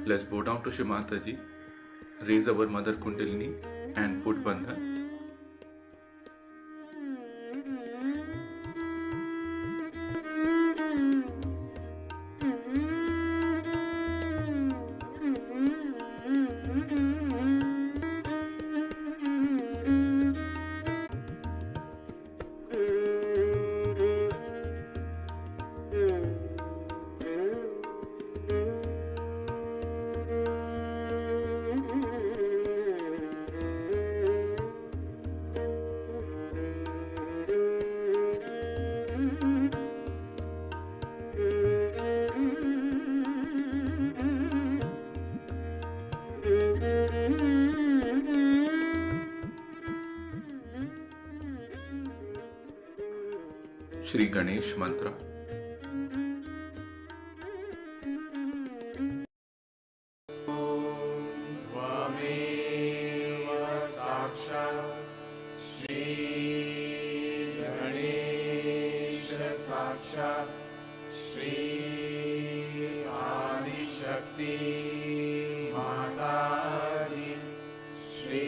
Let's bow down to Shri Mataji, raise our Mother Kundalini and put Bandhan. Shri Ganesh मंत्र। त्वमेव साक्षात् श्री गणेश साक्षात् श्री आदिशक्ति माताजी Shri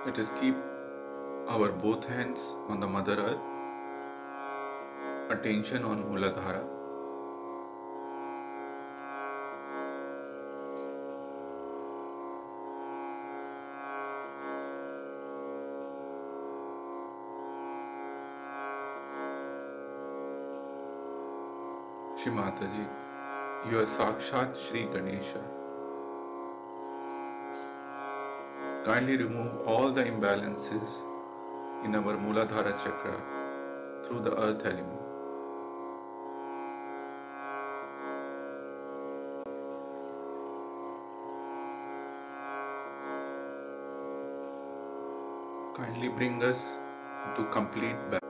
Let us keep our both hands on the Mother Earth, attention on Muladhara. Shri Mataji, you are Sakshat Shri Ganesha. Kindly remove all the imbalances in our Muladhara chakra through the earth element. Kindly bring us into complete balance.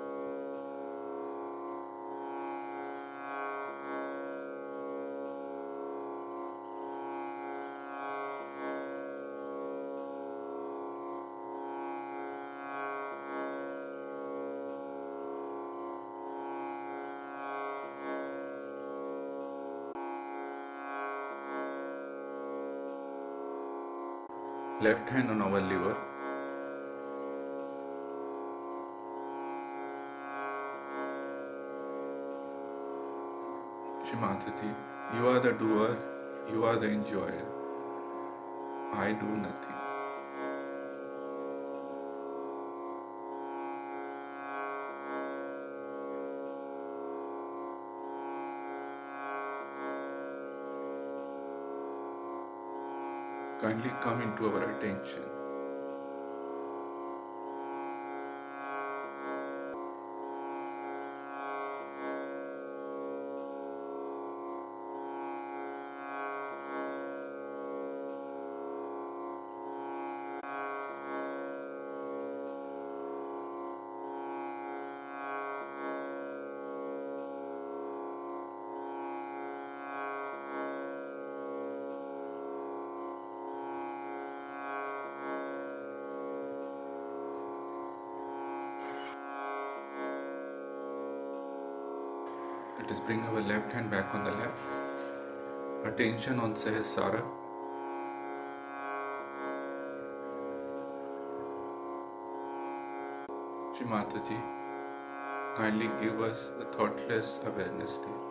Left hand on our liver. Shri Mataji, you are the doer, you are the enjoyer. I do nothing. Kindly come into our attention. Let us bring our left hand back on the lap. Attention on Sahasrara. Shri Mataji, kindly give us the thoughtless awareness state.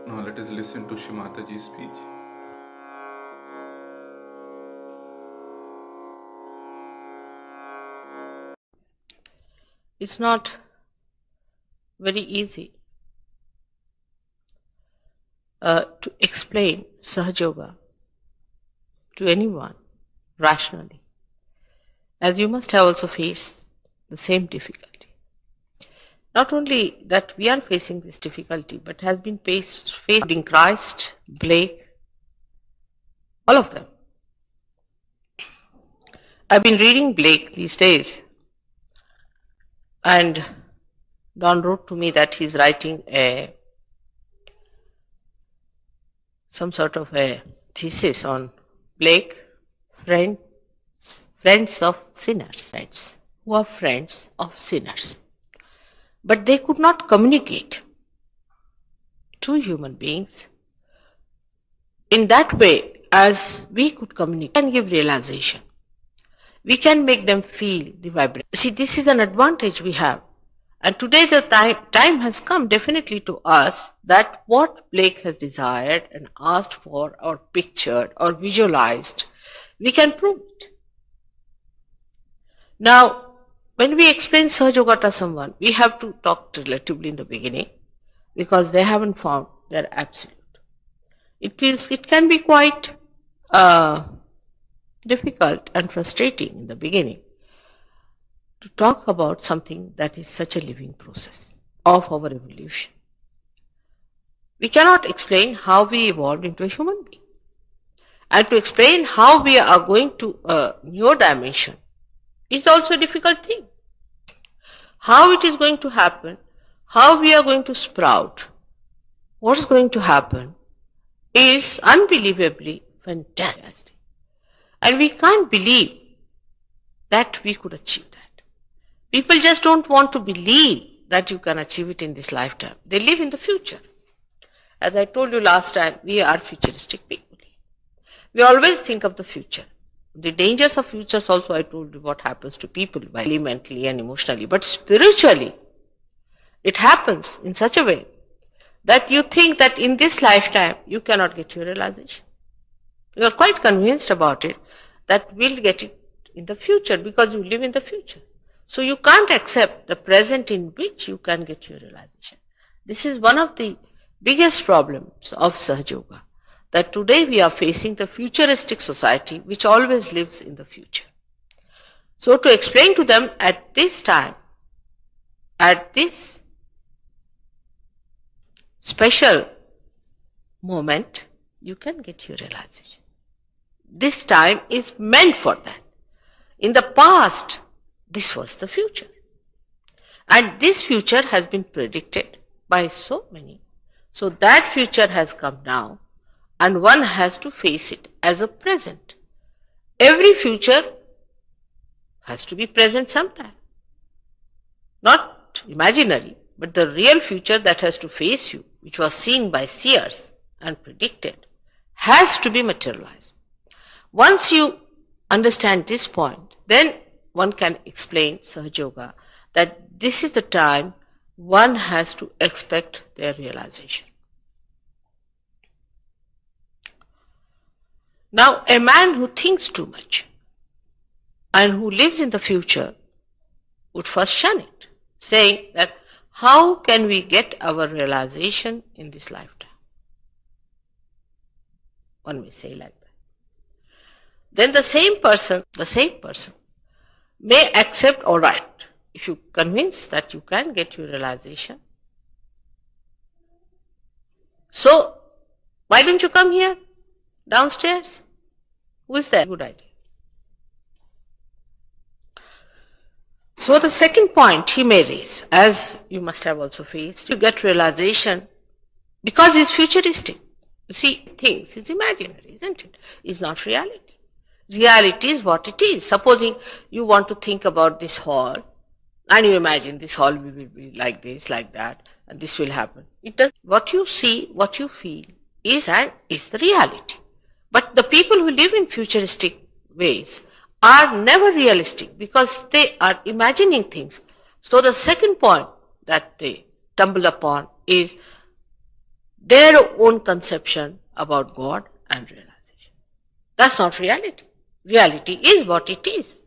Now let us listen to Shri Mataji's speech. It's not very easy to explain Sahaja Yoga to anyone rationally, as you must have also faced the same difficulty. Not only that we are facing this difficulty, but has been faced in Christ, Blake, all of them. I've been reading Blake these days, and Don wrote to me that he's writing some sort of a thesis on Blake, friends of sinners, friends who are friends of sinners. But they could not communicate to human beings in that way as we could communicate and give realization. We can make them feel the vibration. See, this is an advantage we have. And today the time has come definitely to us that what Blake has desired and asked for or pictured or visualized, we can prove it. Now, when we explain Sahaja Yoga to someone, we have to talk relatively in the beginning because they haven't found their absolute. It can be quite difficult and frustrating in the beginning to talk about something that is such a living process of our evolution. We cannot explain how we evolved into a human being. And to explain how we are going to a newer dimension is also a difficult thing. How it is going to happen, how we are going to sprout, what's going to happen is unbelievably fantastic. And we can't believe that we could achieve that. People just don't want to believe that you can achieve it in this lifetime. They live in the future. As I told you last time, we are futuristic people. We always think of the future. The dangers of futures also I told you what happens to people mentally and emotionally. But spiritually, it happens in such a way that you think that in this lifetime you cannot get your realization. You are quite convinced about it that we'll get it in the future because you live in the future. So you can't accept the present in which you can get your realization. This is one of the biggest problems of Sahaja Yoga, that today we are facing the futuristic society which always lives in the future. So to explain to them at this time, at this special moment, you can get your realization. This time is meant for that. In the past, this was the future. And this future has been predicted by so many. So that future has come now, and one has to face it as a present. Every future has to be present sometime. Not imaginary, but the real future that has to face you, which was seen by seers and predicted, has to be materialized. Once you understand this point, then one can explain Sahaja Yoga that this is the time one has to expect their realization. Now, a man who thinks too much and who lives in the future would first shun it, saying that how can we get our realization in this lifetime? One may say like that. Then the same person may accept, all right, if you convince that you can get your realization, so why don't you come here, downstairs? Who is there? Good idea. So the second point he may raise, as you must have also faced, you get realization because it's futuristic. You see, things is imaginary, isn't it? It's not reality. Reality is what it is. Supposing you want to think about this hall, and you imagine this hall will be like this, like that, and this will happen. It does. What you see, what you feel is the reality. But the people who live in futuristic ways are never realistic because they are imagining things. So the second point that they stumble upon is their own conception about God and realization. That's not reality. Reality is what it is.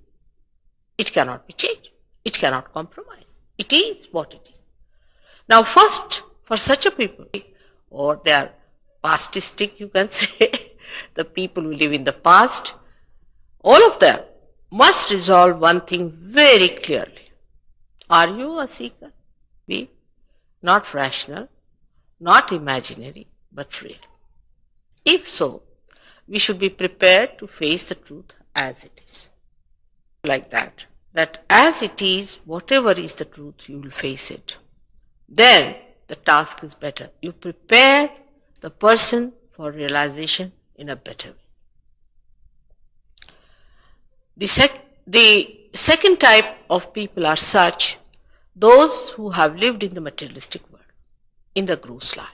It cannot be changed. It cannot compromise. It is what it is. Now first, for such a people, or they are pastistic, you can say, the people who live in the past, all of them must resolve one thing very clearly. Are you a seeker? Be not rational, not imaginary, but real. If so, we should be prepared to face the truth as it is. Like that as it is, whatever is the truth, you will face it. Then the task is better. You prepare the person for realization in a better way. The second type of people are such, those who have lived in the materialistic world, in the gross life.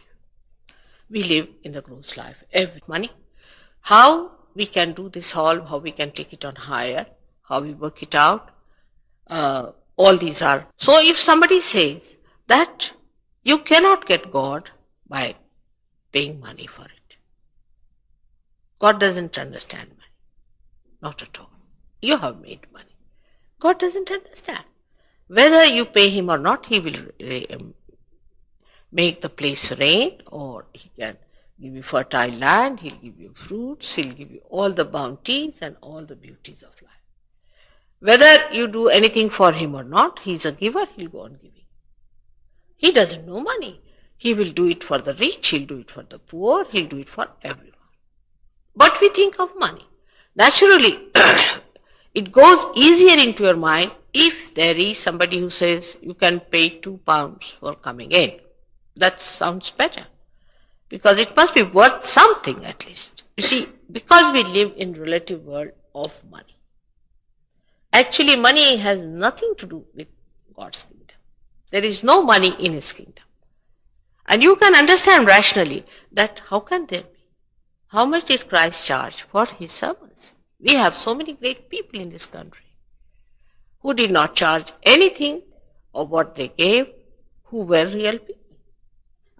We live in the gross life. Every money, how we can do this all, how we can take it on higher, how we work it out, all these are. So if somebody says that you cannot get God by paying money for it, God doesn't understand money. Not at all. You have made money. God doesn't understand. Whether you pay him or not, he will make the place rain, or he can give you fertile land, he'll give you fruits, he'll give you all the bounties and all the beauties of life. Whether you do anything for him or not, he's a giver, he'll go on giving. He doesn't know money. He will do it for the rich, he'll do it for the poor, he'll do it for everyone. But we think of money. Naturally, it goes easier into your mind if there is somebody who says you can pay £2 for coming in. That sounds better, because it must be worth something at least. You see, because we live in relative world of money, Actually, money has nothing to do with God's kingdom. There is no money in His kingdom. And you can understand rationally that how can there be? How much did Christ charge for His sermons? We have so many great people in this country who did not charge anything of what they gave, who were real people.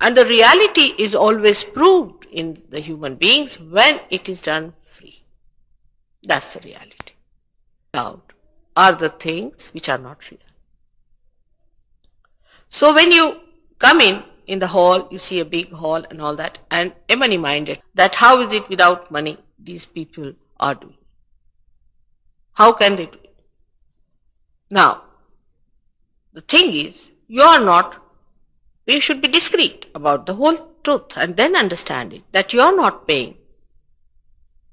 And the reality is always proved in the human beings when it is done free. That's the reality. Doubt are the things which are not real. So when you come in the hall, you see a big hall and all that, and a money-minded, that how is it without money these people are doing? How can they do it? Now, the thing is, you should be discreet about the whole truth and then understand it, that you are not paying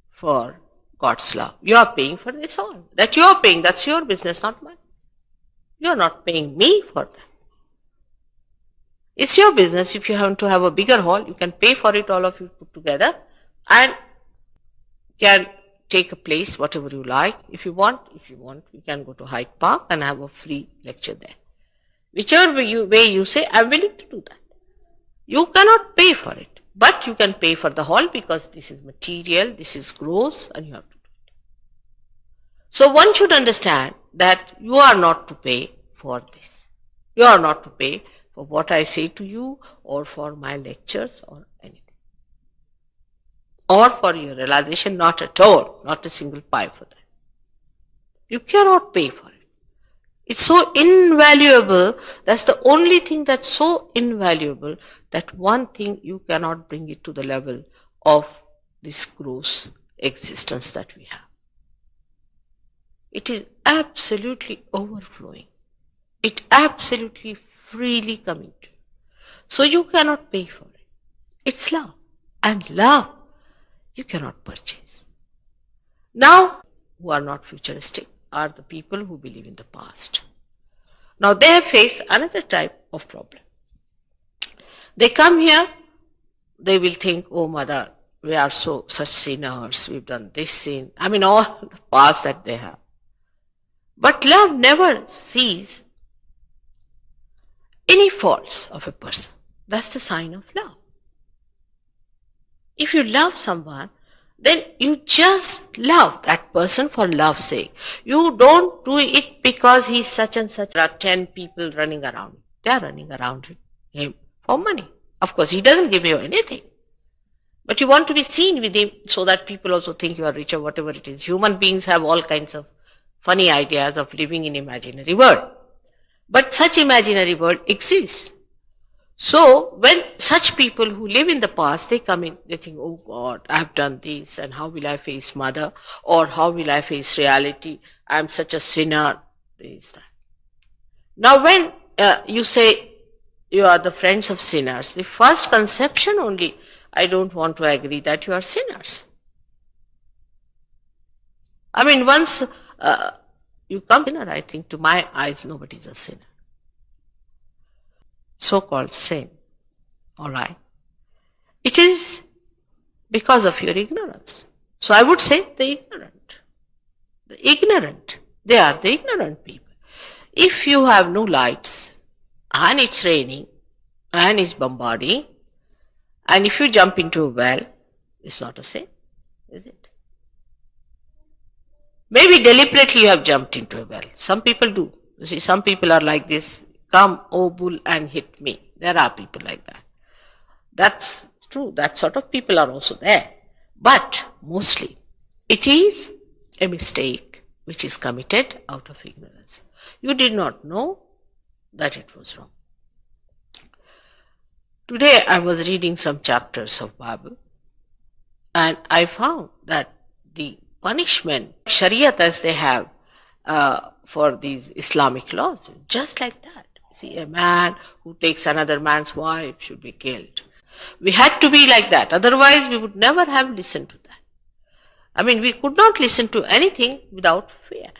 for God's love. You are paying for this all. That you are paying, that's your business, not mine. You are not paying me for that. It's your business. If you want to have a bigger hall, you can pay for it, all of you put together, and can take a place, whatever you like. If you want, you can go to Hyde Park and have a free lecture there. Whichever way you say, I'm willing to do that. You cannot pay for it, but you can pay for the hall because this is material, this is gross, and you have to do it. So one should understand that you are not to pay for this. You are not to pay for what I say to you or for my lectures or anything. Or for your realization, not at all, not a single pie for that. You cannot pay for it. It's so invaluable. That's the only thing that's so invaluable, that one thing you cannot bring it to the level of this gross existence that we have. It is absolutely overflowing. It absolutely freely coming to you. So you cannot pay for it. It's love. And love you cannot purchase. Now, who are not futuristic are the people who believe in the past. Now they have faced another type of problem. They come here, they will think, oh mother, we are such sinners, we've done this sin. I mean, all the past that they have. But love never sees any faults of a person. That's the sign of love. If you love someone, then you just love that person for love's sake. You don't do it because he's such and such. There are 10 people running around. They are running around him for money. Of course, he doesn't give you anything. But you want to be seen with him so that people also think you are rich or whatever it is. Human beings have all kinds of funny ideas of living in imaginary world. But such imaginary world exists. So when such people who live in the past, they come in, they think, oh God, I have done this, and how will I face mother, or how will I face reality? I am such a sinner. There is that. Now when you say you are the friends of sinners, the first conception only, I don't want to agree that you are sinners. I mean, once you come sinner, I think to my eyes nobody is a sinner. So-called sin, all right. It is because of your ignorance. So I would say the ignorant. The ignorant. They are the ignorant people. If you have no lights, and it's raining, and it's bombarding, and if you jump into a well, it's not a sin, is it? Maybe deliberately you have jumped into a well. Some people do. You see, some people are like this. Come, oh bull, and hit me. There are people like that. That's true. That sort of people are also there. But mostly, it is a mistake which is committed out of ignorance. You did not know that it was wrong. Today I was reading some chapters of Bible, and I found that the punishment, Shariat as they have for these Islamic laws, just like that. See, a man who takes another man's wife should be killed. We had to be like that. Otherwise, we would never have listened to that. I mean, we could not listen to anything without fear.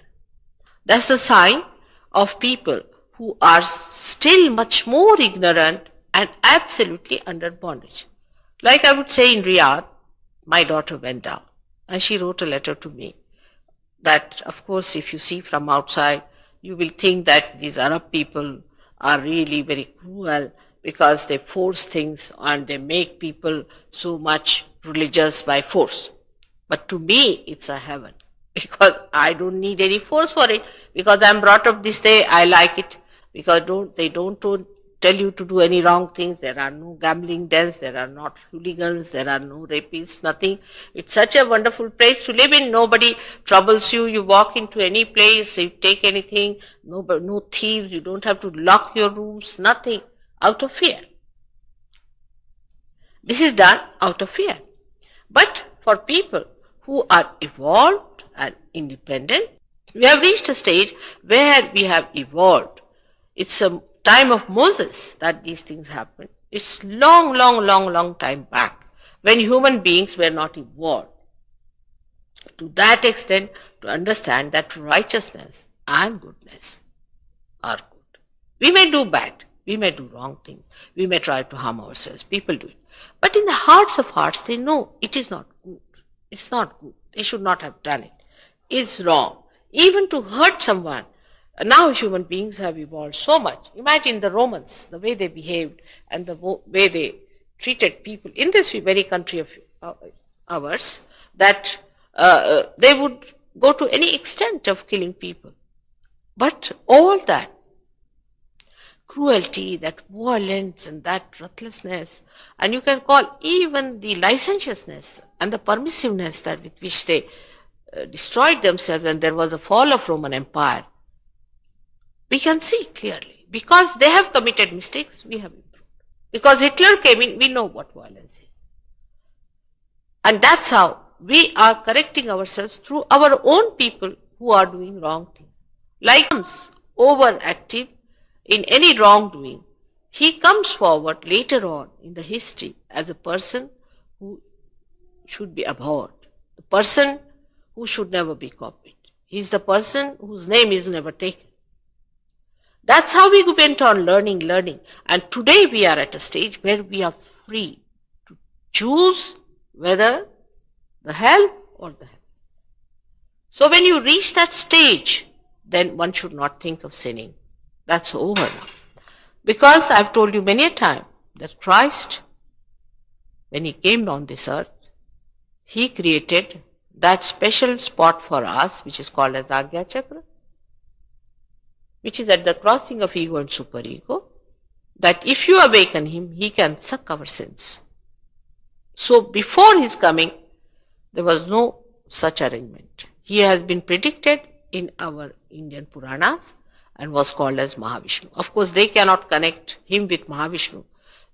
That's the sign of people who are still much more ignorant and absolutely under bondage. Like I would say in Riyadh, my daughter went down and she wrote a letter to me. that, of course, if you see from outside, you will think that these Arab people are really very cruel because they force things and they make people so much religious by force. But to me, it's a heaven because I don't need any force for it, because I'm brought up this way, I like it, because they don't tell you to do any wrong things. There are no gambling dens, there are not hooligans, there are no rapists, nothing. It's such a wonderful place to live in. Nobody troubles you. You walk into any place, you take anything, no thieves, you don't have to lock your rooms, nothing, out of fear. This is done out of fear. But for people who are evolved and independent, we have reached a stage where we have evolved. It's a time of Moses that these things happen. It's long time back when human beings were not evolved to that extent to understand that righteousness and goodness are good. We may do bad, we may do wrong things, we may try to harm ourselves, people do it. But in the hearts of hearts, they know it is not good. It's not good. They should not have done it. It's wrong. Even to hurt someone. Now human beings have evolved so much. Imagine the Romans, the way they behaved and the way they treated people in this very country of ours, that they would go to any extent of killing people. But all that cruelty, that violence and that ruthlessness, and you can call even the licentiousness and the permissiveness that with which they destroyed themselves, and there was a fall of Roman Empire, we can see clearly. Because they have committed mistakes, we have improved. Because Hitler came in, we know what violence is. And that's how we are correcting ourselves through our own people who are doing wrong things. Like overactive in any wrongdoing, he comes forward later on in the history as a person who should be abhorred, the person who should never be copied. He is the person whose name is never taken. That's how we went on learning. And today we are at a stage where we are free to choose whether the hell or the heaven. So when you reach that stage, then one should not think of sinning. That's over now. Because I've told you many a time that Christ, when he came on this earth, he created that special spot for us, which is called as Agya Chakra, which is at the crossing of ego and superego, that if you awaken him, he can suck our sins. So before his coming, there was no such arrangement. He has been predicted in our Indian Puranas and was called as Mahavishnu. Of course, they cannot connect him with Mahavishnu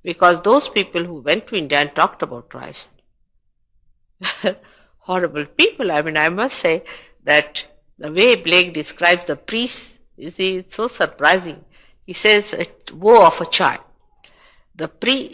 because those people who went to India and talked about Christ, horrible people. I mean, I must say that the way Blake describes the priests, you see, it's so surprising. He says, woe of a child. The priest